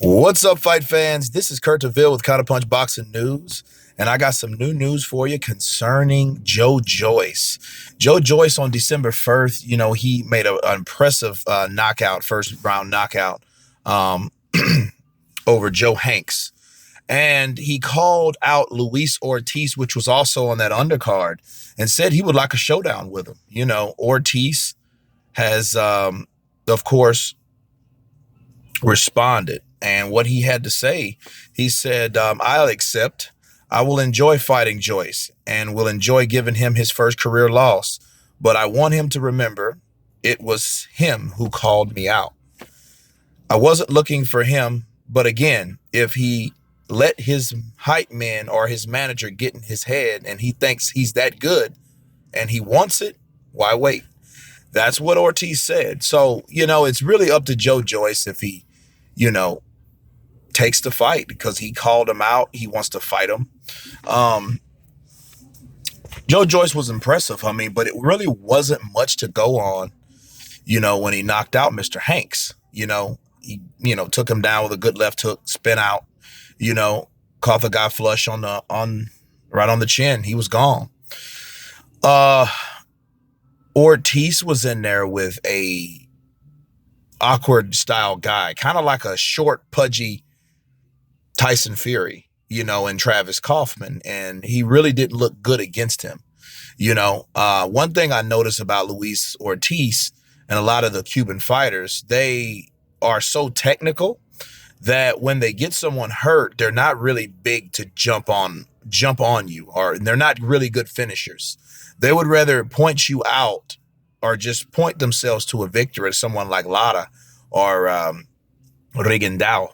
What's up, fight fans? This is Kurt DeVille with Counterpunch Boxing News, and I got some new news for you concerning Joe Joyce. Joe Joyce on December 1st, he made an impressive knockout, first round knockout um, over Joe Hanks. And he called out Luis Ortiz, which was also on that undercard, and said he would like a showdown with him. Ortiz has, of course, responded. And what he had to say, he said, I'll accept. I will enjoy fighting Joyce and will enjoy giving him his first career loss. But I want him to remember it was him who called me out. I wasn't looking for him. But again, if he let his hype man or his manager get in his head and he thinks he's that good and he wants it, why wait? That's what Ortiz said. So, it's really up to Joe Joyce if he, takes the fight because he called him out. He wants to fight him. Joe Joyce was impressive. But it really wasn't much to go on, when he knocked out Mr. Hanks. He, took him down with a good left hook, spin out, caught the guy flush right on the chin. He was gone. Ortiz was in there with a awkward style guy, kind of like a short, pudgy Tyson Fury, and Travis Kaufman, and he really didn't look good against him. One thing I noticed about Luis Ortiz and a lot of the Cuban fighters, they are so technical that when they get someone hurt, they're not really big to jump on you, or they're not really good finishers. They would rather point you out or just point themselves to a victory, someone like Lara or Rigondeaux.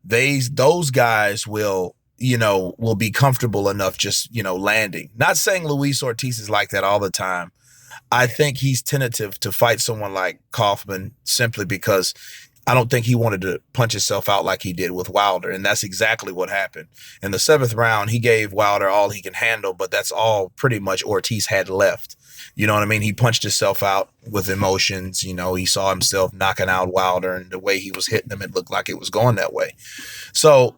Those guys will be comfortable enough just, landing. Not saying Luis Ortiz is like that all the time. I think he's tentative to fight someone like Kaufman simply because I don't think he wanted to punch himself out like he did with Wilder. And that's exactly what happened. In the seventh round, he gave Wilder all he can handle, but that's all pretty much Ortiz had left. You know what I mean? He punched himself out with emotions. He saw himself knocking out Wilder, and the way he was hitting him, it looked like it was going that way. So,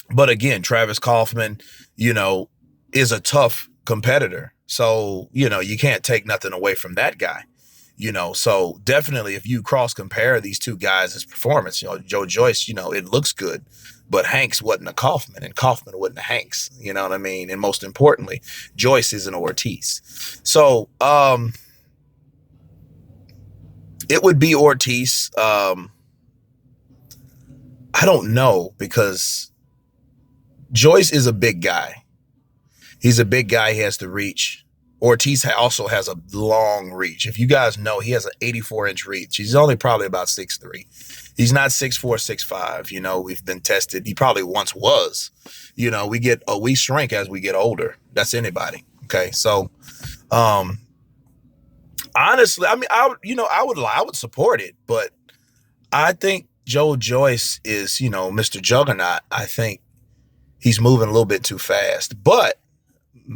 but again, Travis Kaufman, is a tough competitor. So, you can't take nothing away from that guy. So definitely if you cross compare these two guys' performance, Joe Joyce, it looks good, but Hanks wasn't a Kaufman and Kaufman wasn't a Hanks, you know what I mean? And most importantly, Joyce isn't Ortiz. So, it would be Ortiz. I don't know, because Joyce is a big guy. He's a big guy. He has to reach. Ortiz also has a long reach. If you guys know, he has an 84-inch reach. He's only probably about 6'3". He's not 6'4", 6'5". We've been tested. He probably once was. We shrink as we get older. That's anybody. Okay, so honestly, I would support it, but I think Joe Joyce is, Mr. Juggernaut. I think he's moving a little bit too fast, but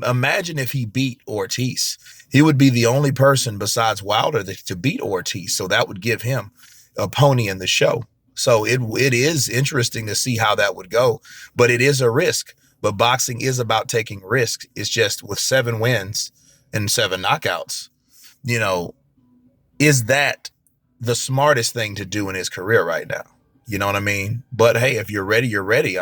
imagine if he beat Ortiz. He would be the only person besides Wilder to beat Ortiz. So that would give him a pony in the show. So it is interesting to see how that would go, but it is a risk. But boxing is about taking risks. It's just with 7 wins and 7 knockouts, is that the smartest thing to do in his career right now? You know what I mean? But hey, if you're ready, you're ready.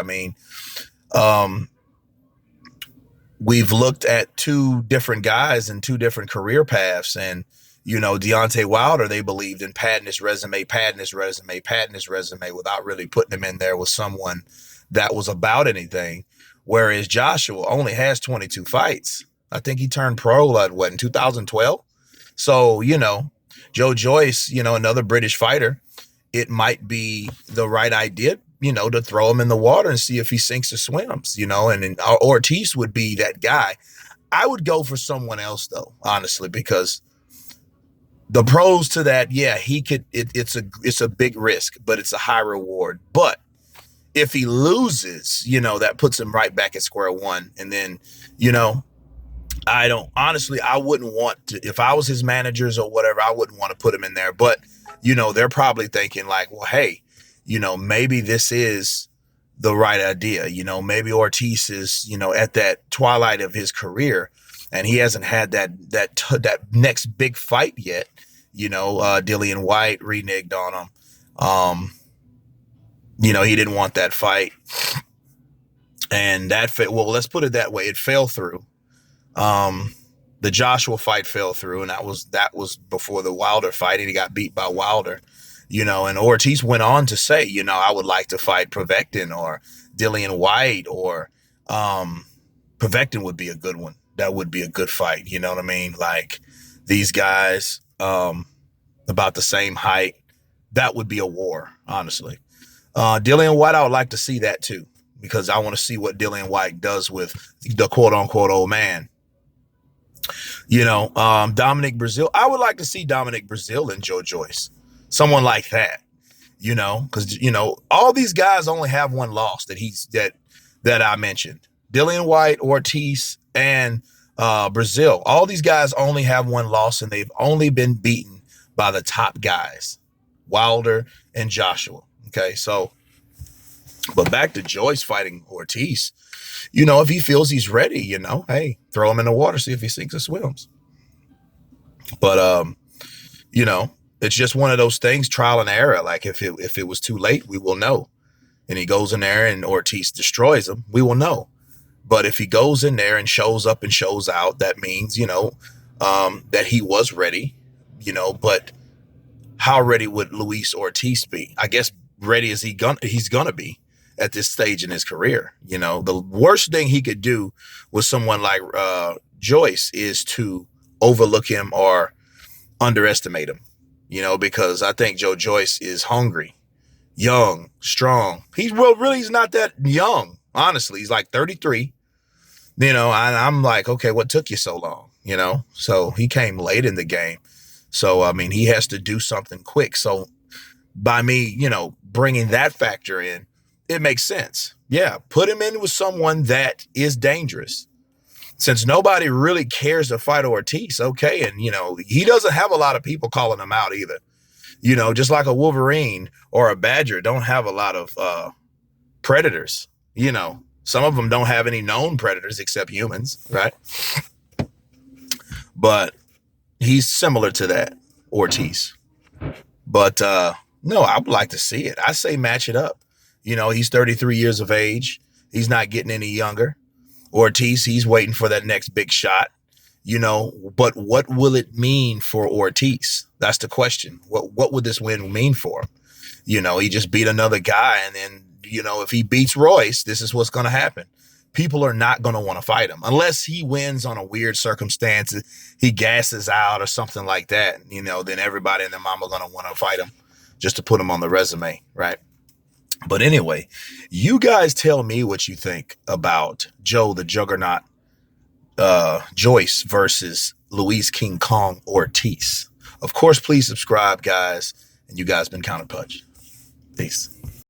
We've looked at 2 different guys and 2 different career paths. And, Deontay Wilder, they believed in padding his resume without really putting him in there with someone that was about anything. Whereas Joshua only has 22 fights. I think he turned pro in 2012. So, Joe Joyce, another British fighter, it might be the right idea, to throw him in the water and see if he sinks or swims, and Ortiz would be that guy. I would go for someone else though, honestly, because the pros to that, yeah, he could, it's a big risk, but it's a high reward. But if he loses, that puts him right back at square one. And then, I wouldn't want to, if I was his managers or whatever, I wouldn't want to put him in there, but they're probably thinking like, well, hey, maybe this is the right idea. Maybe Ortiz is, at that twilight of his career, and he hasn't had that next big fight yet. Dillian White reneged on him. He didn't want that fight, and well, let's put it that way, it fell through. The Joshua fight fell through, and that was before the Wilder fight, and he got beat by Wilder. And Ortiz went on to say, I would like to fight Povetkin or Dillian White, or Povetkin would be a good one. That would be a good fight. You know what I mean? Like, these guys, about the same height, that would be a war, honestly. Dillian White, I would like to see that too, because I want to see what Dillian White does with the quote unquote old man. Dominic Brazil, I would like to see Dominic Brazil and Joyce. Someone like that, because, all these guys only have one loss that I mentioned. Dillian White, Ortiz, and Brazil. All these guys only have one loss, and they've only been beaten by the top guys, Wilder and Joshua. Okay, so, but back to Joyce fighting Ortiz. If he feels he's ready, hey, throw him in the water, see if he sinks or swims. But, it's just one of those things, trial and error. Like, if it was too late, we will know. And he goes in there and Ortiz destroys him, we will know. But if he goes in there and shows up and shows out, that means, that he was ready, but how ready would Luis Ortiz be? I guess ready as he's gonna be at this stage in his career. The worst thing he could do with someone like Joyce is to overlook him or underestimate him. Because I think Joyce is hungry, young, strong. He's not that young, honestly. He's like 33, and I'm like, okay, what took you so long? So he came late in the game. So, I mean, he has to do something quick. So by me, bringing that factor in, it makes sense. Yeah, put him in with someone that is dangerous. Since nobody really cares to fight Ortiz, okay, and, he doesn't have a lot of people calling him out either. Just like a Wolverine or a Badger don't have a lot of predators. Some of them don't have any known predators except humans, right? But he's similar to that, Ortiz. But, no, I would like to see it. I say match it up. He's 33 years of age. He's not getting any younger. Ortiz, he's waiting for that next big shot, but what will it mean for Ortiz? That's the question. What would this win mean for him? He just beat another guy, and then, if he beats Royce, this is what's going to happen. People are not going to want to fight him unless he wins on a weird circumstance. He gasses out or something like that. Then everybody and their mama are going to want to fight him just to put him on the resume, right? But anyway, you guys tell me what you think about Joe the Juggernaut Joyce versus Luis King Kong Ortiz. Of course, please subscribe, guys. And you guys been Counterpunch. Peace.